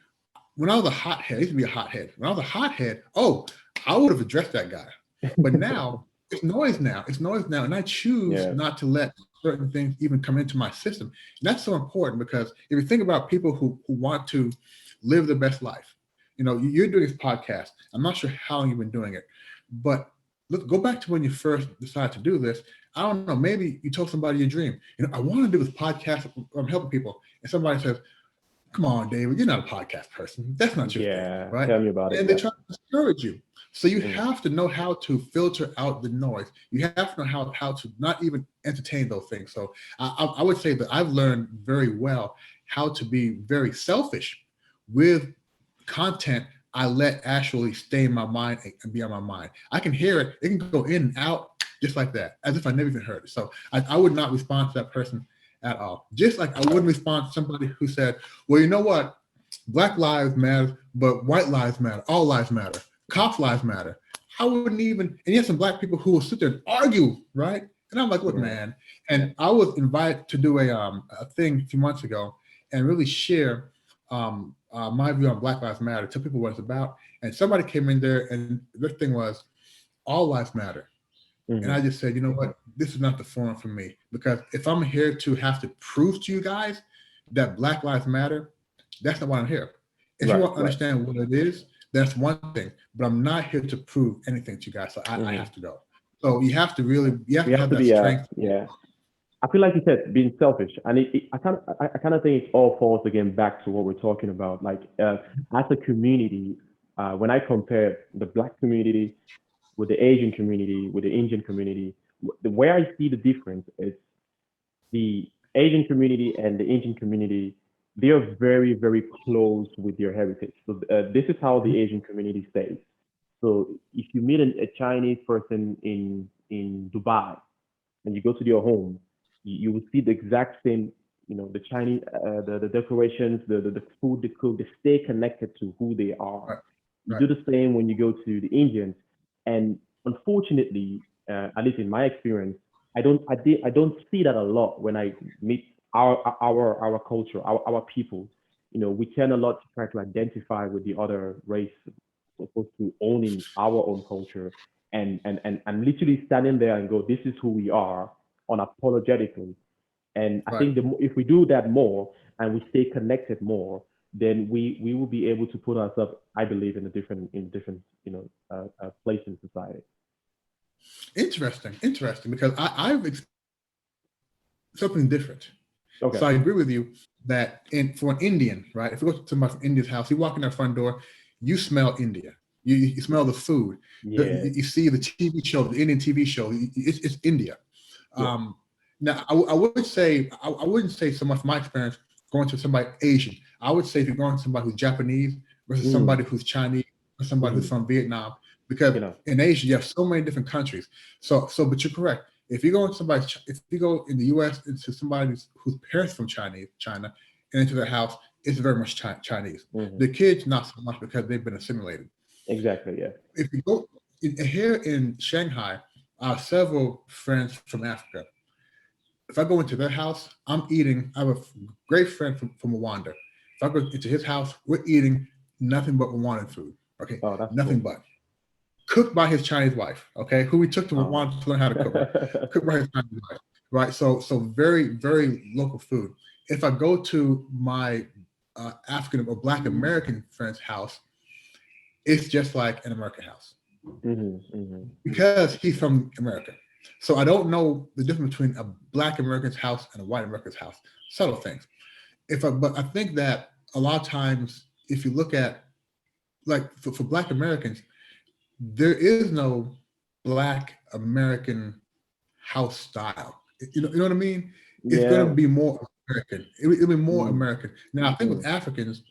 when I was a hothead, I used to be a hothead. When I was a hothead, oh, I would have addressed that guy. But now it's noise now. It's noise now. And I choose Yeah. not to let certain things even come into my system. And that's so important because if you think about people who want to live the best life, you're doing this podcast. I'm not sure how long you've been doing it, but let's go back to when you first decided to do this. I don't know. Maybe you told somebody your dream. I want to do this podcast. I'm helping people. And somebody says, come on, David, you're not a podcast person. That's not your thing, Yeah. right? Tell me about it. And they Yeah. try to discourage you. So you Mm-hmm. have to know how to filter out the noise. You have to know how to not even entertain those things. So I would say that I've learned very well how to be very selfish with content I let actually stay in my mind and be on my mind. I can hear it. It can go in and out just like that, as if I never even heard it. So I would not respond to that person at all. Just like I wouldn't respond to somebody who said, well, you know what? Black lives matter, but white lives matter. All lives matter. Cops lives matter. I wouldn't even, and you have some black people who will sit there and argue, right? And I'm like, look, Mm-hmm. man. And I was invited to do a thing a few months ago and really share my view on Black Lives Matter, tell people what it's about. And somebody came in there and their thing was, all lives matter. And Mm-hmm. I just said, you know what? This is not the forum for me because if I'm here to have to prove to you guys that Black Lives Matter, that's not why I'm here. If you Right. want to Right. understand what it is, that's one thing. But I'm not here to prove anything to you guys. So I Mm-hmm. have to go. So you have to really, you have We to have have to that be strength. yeah. I feel like you said being selfish, and I kind of think it all falls again back to what we're talking about. Like as a community, when I compare the black community with the Asian community, with the Indian community, the way I see the difference is the Asian community and the Indian community, they are very, very close with their heritage. So this is how the Asian community stays. So if you meet a Chinese person in Dubai and you go to their home, you will see the exact same, the Chinese, the decorations, the food they cook, they stay connected to who they are. Right. You Right. do the same when you go to the Indians, and unfortunately, at least in my experience, I don't see that a lot when I meet our culture, our people. We tend a lot to try to identify with the other race, as opposed to owning our own culture and literally standing there and go, this is who we are unapologetically. And I Right. think if we do that more and we stay connected more, then we will be able to put ourselves, I believe, in a different place in society. Interesting, because I've something different. Okay. So I agree with you that for an Indian, right? If you go to somebody from India's house, you walk in their front door, you smell India. You smell the food. Yeah. You see the TV show, the Indian TV show. It's India. Yeah. Now, I would say I wouldn't say so much from my experience going to somebody Asian. I would say if you're going to somebody who's Japanese versus Mm. somebody who's Chinese or somebody who's Mm-hmm. from Vietnam, because You know. in Asia you have so many different countries. But you're correct. If you go into if you go in the U.S. into somebody whose parents from China, and into their house, it's very much Chinese. Hmm. The kids not so much because they've been assimilated. Exactly. Yeah. If you go here in Shanghai, I have several friends from Africa. If I go into their house, I'm eating. I have a great friend from Rwanda. If I go into his house, we're eating nothing but Rwandan food. Okay, Oh, that's nothing cool. but cooked by his Chinese wife. Okay, who we took to Oh. Rwanda to learn how to cook. Right, cooked by his Chinese wife. Right, so very local food. If I go to my African or Black American friend's house, it's just like an American house Hmm. Hmm. because he's from America. So I don't know the difference between a Black American's house and a white American's house. Subtle things. But I think that a lot of times, if you look at like for Black Americans, there is no Black American house style. You know what I mean? It's going Yeah. to be more American. It'll be more Mm. American. Now I think Mm. with Africans,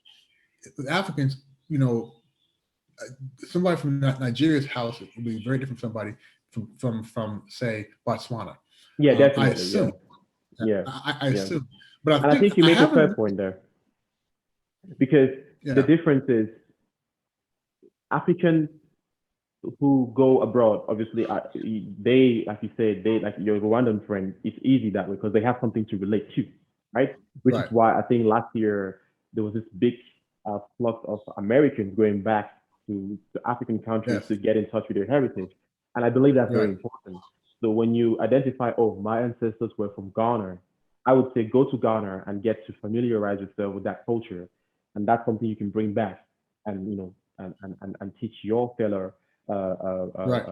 somebody from Nigeria's house will be very different from somebody from say Botswana. Yeah, I definitely. Yeah. assume. Yeah. I Yeah. assume, but I And I think think you I make a fair haven't. point there, because the Yeah, difference is Africans who go abroad, obviously, they, like you said, they, like your Rwandan friend, it's easy that way because they have something to relate to, right? Which is right. why I think last year there was this big flux of Americans going back to African countries Yes, to get in touch with their heritage. And I believe that's very right. important. So when you identify, oh, my ancestors were from Ghana, I would say go to Ghana and get to familiarize yourself with that culture. And that's something you can bring back and, and teach your fellow Right.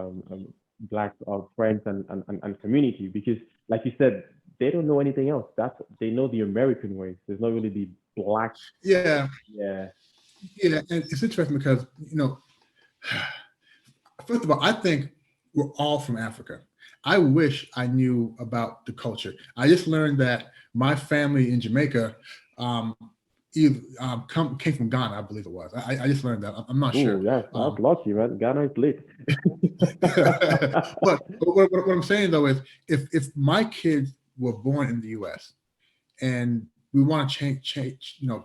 black friends and community, because like you said, they don't know anything else. That's they know the American way. There's not really the black. Yeah, Yeah. yeah, and it's interesting because first of all, I think we're all from Africa. I wish I knew about the culture. I just learned that my family in Jamaica um, came from Ghana, I believe it was. I just learned that. I'm not Oh sure. yeah, that's lucky, man. Ghana is lit. But what I'm saying though is, if my kids were born in the U.S. and we want to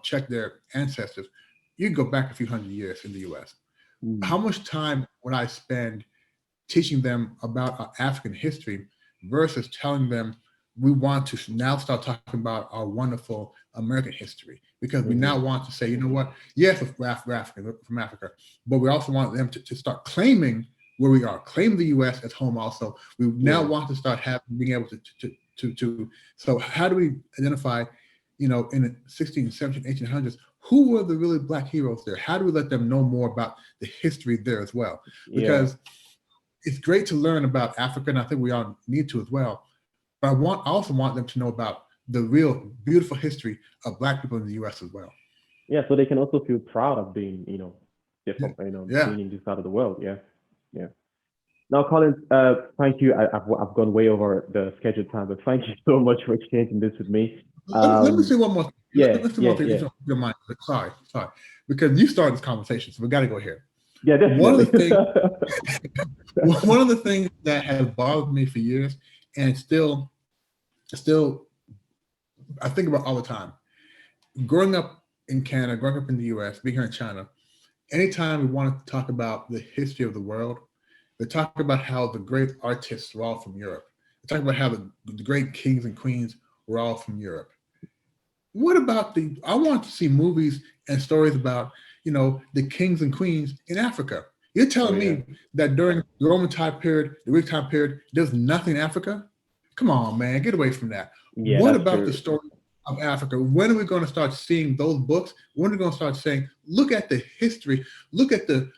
check their ancestors, you can go back a few hundred years in the U.S. How Mm. much time would I spend teaching them about our African history versus telling them we want to now start talking about our wonderful American history, because we now Hmm. want to say, you know what, yes, we're African, we're from Africa, but we also want them to start claiming where we are, claim the U.S. as home also. We now Yeah. want to start being able to so how do we identify, in the 16, 17, 1800s, who were the really Black heroes there? How do we let them know more about the history there as well? Yeah. Because it's great to learn about Africa, and I think we all need to as well. But I also want them to know about the real beautiful history of Black people in the U.S. as well. Yeah. So they can also feel proud of being, Yeah, different, yeah. being in this side of the world. Yeah. Yeah. Now, Colin, thank you. I've gone way over the scheduled time, but thank you so much for exchanging this with me. Let me say one more thing. Yeah, Let's do one yeah, more thing, if yeah, you don't mind. Sorry, because you started this conversation, so we got to go here. yeah, One of definitely. the things, one of the things that has bothered me for years, and still, I think about all the time. Growing up in Canada, growing up in the U.S., being here in China, anytime we want to talk about the history of the world, they talk about how the great artists were all from Europe. They talk about how the great kings and queens were all from Europe. What about I want to see movies and stories about, the kings and queens in Africa. You're Oh telling yeah, me that during the Roman time period, the Greek time period, there's nothing in Africa? Come on, man, get away from that. yeah, What that's about the true. story of Africa? When are we going to start seeing those books? When are we going to start saying, look at the history, look at the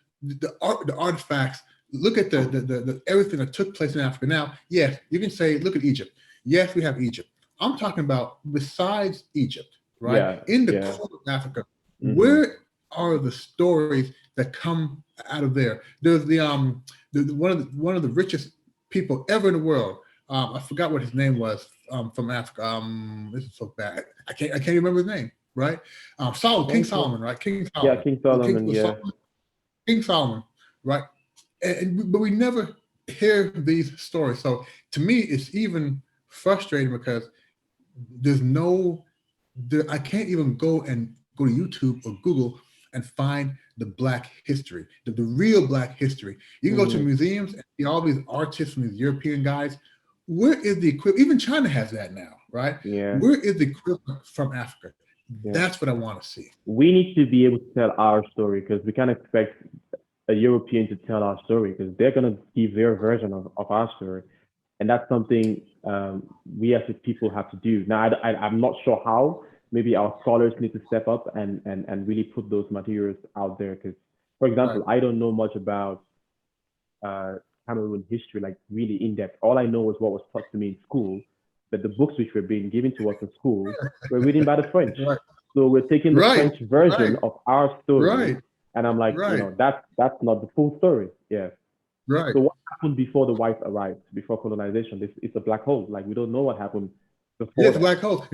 art, the artifacts, look at the everything that took place in Africa? Now, yes, you can say, look at Egypt. Yes, we have Egypt. I'm talking about besides Egypt, right? Yeah, In the yeah. core of Africa, Hmm. where are the stories that come out of there? There's one of the richest people ever in the world. I forgot what his name was, from Africa. This is so bad. I can't remember his name. Right? King Okay. Solomon. Right? King Yeah, Solomon. King Solomon. Was Yeah. King Solomon. Right? but we never hear these stories. So to me, it's even frustrating because there's no, I can't even go to YouTube or Google and find the Black history, the real Black history. You can go to Mm, museums and see all these artists from these European guys. Where is the equivalent? Even China has that now, right? yeah, Where is the equivalent from Africa? yeah. That's what I want to see. We need to be able to tell our story because we can't expect a European to tell our story because they're gonna give their version of our story, and that's something we as a people have to do. Now, I'm not sure how. Maybe our scholars need to step up and really put those materials out there. Because, for Right, example, I don't know much about uh, Cameroon history, like really in depth. All I know was what was taught to me in school, but the books which were being given to us in school were written by the French. right, So we're taking the right, French version right, of our story, right, and I'm like, right, that's not the full story. Yeah. right. So what happened before the whites arrived, before colonization? It's a black hole. Like we don't know what happened before Yes, that. black holes.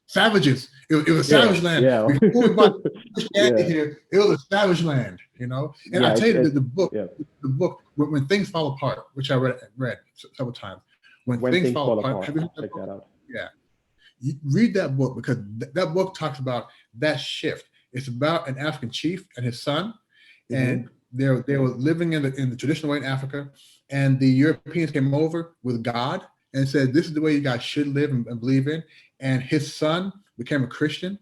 Savages. It was a Yeah, savage land. yeah, Before we brought Christianity yeah, here, it was a savage land, you know. And I yeah. tell you It's the yeah. book when things fall apart, which I read several times. When When things things fall fall apart, apart, have you heard I'll that check book? that out. Yeah, you read that book because that book talks about that shift. It's about an African chief and his son, and Mm-hmm. they were living in the traditional way in Africa, and the Europeans came over with God and said, "This is the way you guys should live and believe in." And his son became a Christian,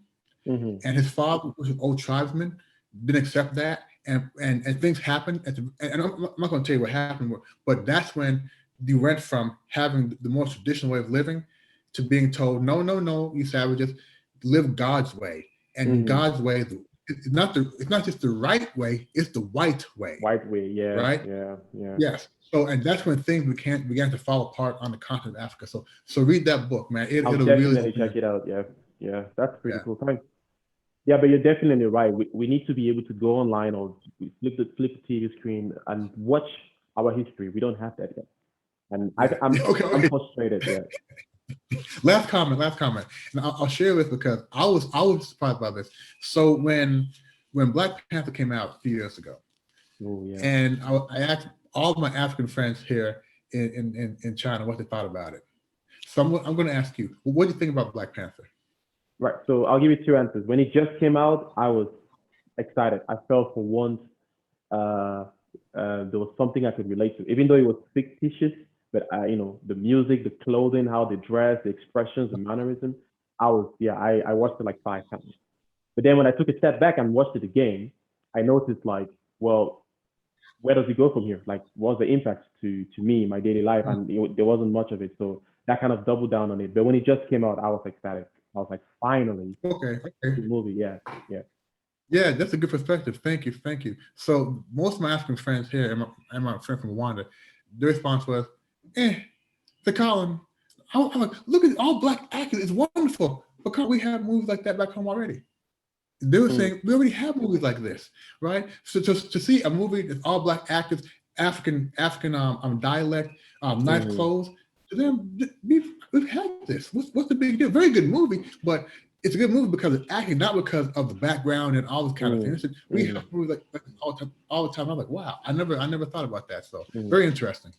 Mm-hmm. and his father was an old tribesman, didn't accept that, and things happened. And I'm not going to tell you what happened, but that's when you went from having the more traditional way of living to being told, "No, no, no, you savages, live God's way." And Mm-hmm. God's way, it's not just the right way, it's the white way, White way. Yeah, right? yeah, yeah. Yes. So, and that's when things began to fall apart on the continent of Africa. So read that book, man. I'll It'll really definitely open check your, it out. Yeah, yeah. That's pretty yeah. cool. Thanks. Yeah, but you're definitely right. We need to be able to go online or flip the TV screen and watch our history. We don't have that yet, and Yeah. Okay. I'm Okay. frustrated. Yeah. Last comment, and I'll share this because I was surprised by this. So when Black Panther came out a few years ago, Oh yeah. and I asked all of my African friends here in China what they thought about it. So I'm going to ask you, well, what do you think about Black Panther? Right. So I'll give you two answers. When it just came out, I was excited. I felt for once uh, there was something I could relate to, even though it was fictitious. But the music, the clothing, how they dress, the expressions, the mannerism. I watched it like 5 times. But then when I took a step back and watched it again, I noticed like, well, where does it go from here? Like, what's the impact to me, my daily life? And there wasn't much of it. So that kind of doubled down on it. But when it just came out, I was ecstatic. I was like, finally, Okay, a okay. good movie. Yeah, yeah. Yeah, that's a good perspective. Thank you, thank you. So most of my African friends here, and my friend from Rwanda, their response was, "Eh, the Colin, I'm like, look at all Black actors. It's wonderful. But can't we have movies like that back home already?" They were Mm, saying we already have movies like this, right? So to see a movie that's all Black actors, African dialect, nice mm, clothes, to them, we've had this. What's the big deal? Very good movie, but it's a good movie because it's acting, not because of the background and all this kind of mm, things. We have mm, movies like all the time. All the time. I'm like, wow, I never thought about that. So mm. very interesting.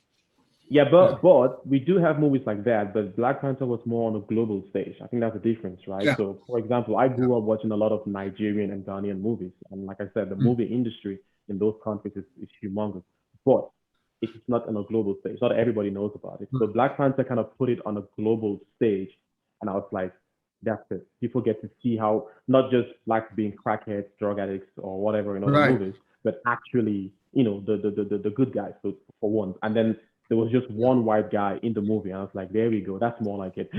Yeah, Yeah, but we do have movies like that. But Black Panther was more on a global stage. I think that's the difference, right? yeah, So, for example, I yeah. grew up watching a lot of Nigerian and Ghanaian movies, and like I said, the Mm, movie industry in those countries is humongous. But it is not on a global stage. Not everybody knows about it. So Black Panther kind of put it on a global stage, and I was like, that's it. People get to see how not just blacks being crackheads, drug addicts, or whatever in other right. movies, but actually, the good guys for once. And then there was just Yeah. one white guy in the movie. And I was like, there we go. That's more like it.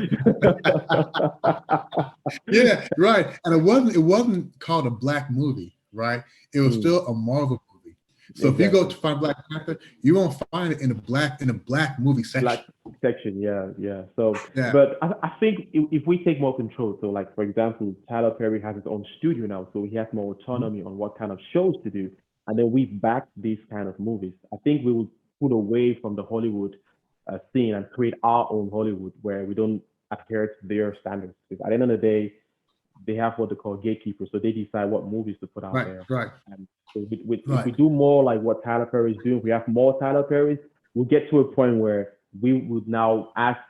Yeah, right. And it wasn't called a black movie, right? It was Mm, still a Marvel movie. So if you go exactly. to find Black Panther, you won't find it in a black movie Black section. section, yeah, yeah. So, Yeah. but I think if we take more control, so like for example, Tyler Perry has his own studio now, so he has more Mhm. autonomy on what kind of shows to do, and then we back these kind of movies. I think we will put away from the Hollywood scene and create our own Hollywood where we don't adhere to their standards. Because at the end of the day, they have what they call gatekeepers, so they decide what movies to put out Right, there. right, And so if we right, do more like what Tyler Perry is doing, if we have more Tyler Perry's, we'll get to a point where we would now ask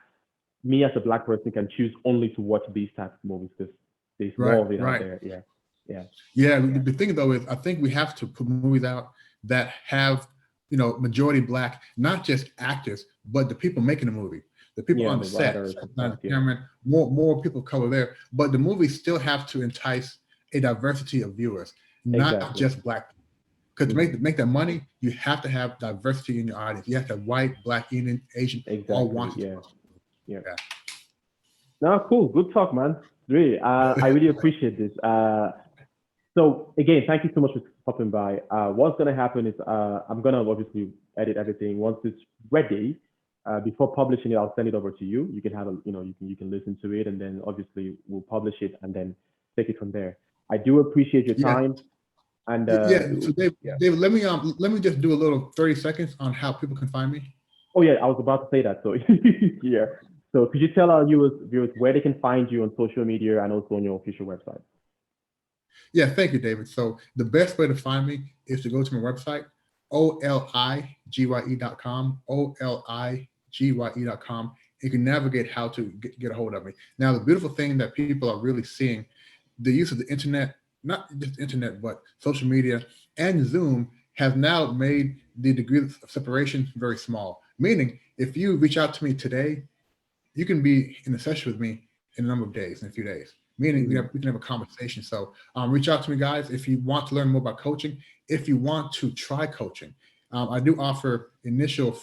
me as a black person can choose only to watch these types of movies because there's right, more of it out right. there. Yeah, yeah, Yeah, yeah, the thing though is I think we have to put movies out that have, majority black, not just actors, but the people making the movie, the people yeah. on The the set, writers and the stuff. Yeah, cameraman, more people of color there. But the movies still have to entice a diversity of viewers, not exactly. just black. Because to Hmm. make that money, you have to have diversity in your audience. You have to have white, black, Indian, Asian, all Exactly. wanting to Yeah, watch the movie. yeah. Yeah. No, cool. Good talk, man. Really, I really appreciate this. So again, thank you so much for stopping by. What's gonna happen is I'm gonna obviously edit everything. Once it's ready, before publishing it, I'll send it over to you. You can have a, you can listen to it, and then obviously we'll publish it and then take it from there. I do appreciate your Yeah. time, and Yeah. So yeah. David, let me just do a little 30 seconds on how people can find me. Oh yeah, I was about to say that. So yeah. So could you tell our viewers where they can find you on social media and also on your official website? Yeah, thank you, David. So the best way to find me is to go to my website, oligye.com, oligye.com. You can navigate how to get a hold of me. Now, the beautiful thing that people are really seeing, the use of the internet, not just internet, but social media and Zoom has now made the degree of separation very small. Meaning, if you reach out to me today, you can be in a session with me in a number of days, in a few days. Meaning Mm. we can have a conversation. So reach out to me, guys, if you want to learn more about coaching. If you want to try coaching, I do offer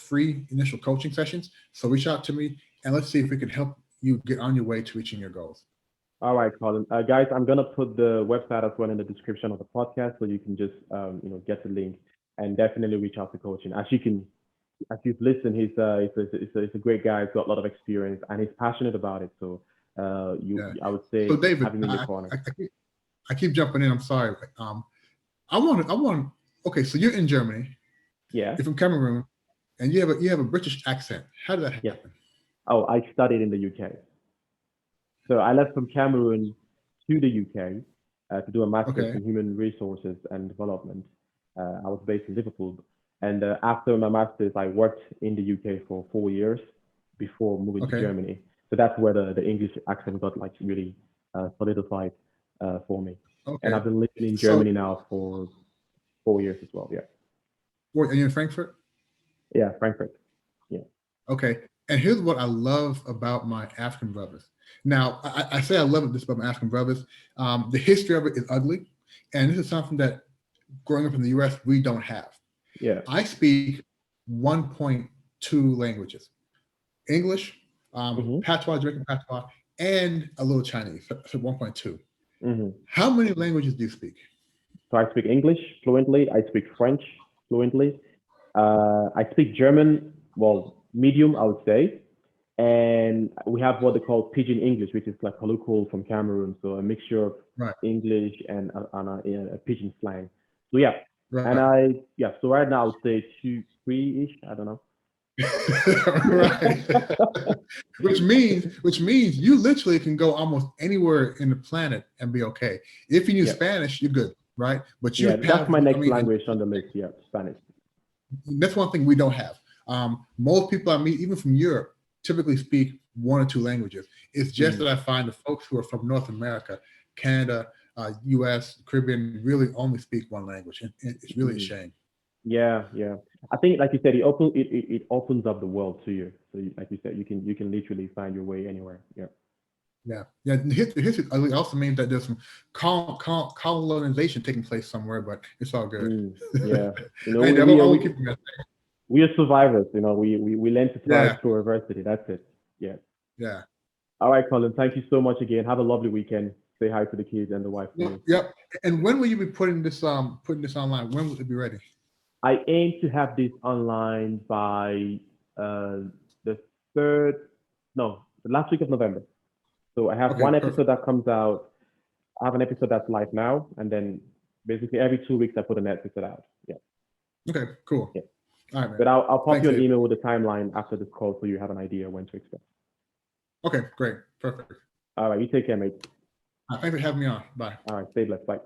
free initial coaching sessions. So reach out to me and let's see if we can help you get on your way to reaching your goals. All right, Colin. Guys, I'm gonna put the website as well in the description of the podcast, so you can just get the link and definitely reach out to coaching. As you've listened, he's a great guy. He's got a lot of experience and he's passionate about it. So Yeah. I would So say David, have him in your corner. I keep jumping in. I'm sorry. I want. Okay, so you're in Germany. Yeah. You're from Cameroon, and you have a British accent. How did that Yes. happen? Oh, I studied in the UK. So I left from Cameroon to the UK to do a master's Okay. in human resources and development. I was based in Liverpool, and after my master's, I worked in the UK for 4 years before moving to Okay. Germany. So that's where the English accent got like really solidified for me. And Okay. I've been living in So, Germany now for 4 years as well. Yeah, are you in Frankfurt? yeah, Frankfurt. Yeah, Okay. And here's what I love about my African brothers. Now, I say I love this about my African brothers. The history of it is ugly. And this is something that growing up in the US, we don't have. yeah. I speak 1.2 languages, English, Hmm. Patois, Jamaican Patois, and a little Chinese, so 1.2. Hmm. How many languages do you speak? So I speak English fluently. I speak French fluently. I speak German, well, medium, I would say. And we have what they call Pidgin English, which is like colloquial from Cameroon. So a mixture of Right, English and a Pidgin slang. So yeah, and right. so right now I would say two, three-ish. I don't know. Right. which means you literally can go almost anywhere in the planet and be okay. If you knew Yeah, Spanish, you're good, right? But yeah, you that's have, my I next mean, language on the list. Yeah, Spanish. that's one thing we don't have. Most people I meet, even from Europe, typically speak one or two languages. It's just Mm. that I find the folks who are from North America, Canada, US, Caribbean, really only speak one language. And it's really a Mm. shame. Yeah, yeah. I think, like you said, it opens up the world to you. So, like you said, you can literally find your way anywhere. Yeah. Yeah, yeah. The history also means that there's some colonization taking place somewhere, but it's all good. Mm. Yeah. Hey, We I are will keep that. we are survivors. We learn to thrive Yeah, through adversity. That's it. Yeah. yeah. All right, Colin. Thank you so much again. Have a lovely weekend. Say hi to the kids and the wife for Well, me. yep. And when will you be putting this online? When will it be ready? I aim to have this online by uh, the third, no, the last week of November. So I have Okay, one perfect. episode that comes out. I have an episode that's live now, and then basically every 2 weeks I put an episode out. Yeah, Okay, cool. yeah. All right, man. But I'll pop Thanks, you an David. email with the timeline after this call so you have an idea when to expect. Okay, great. Perfect. All right, you take care, mate. Thanks for having me on. Bye. All right, stay blessed. Bye.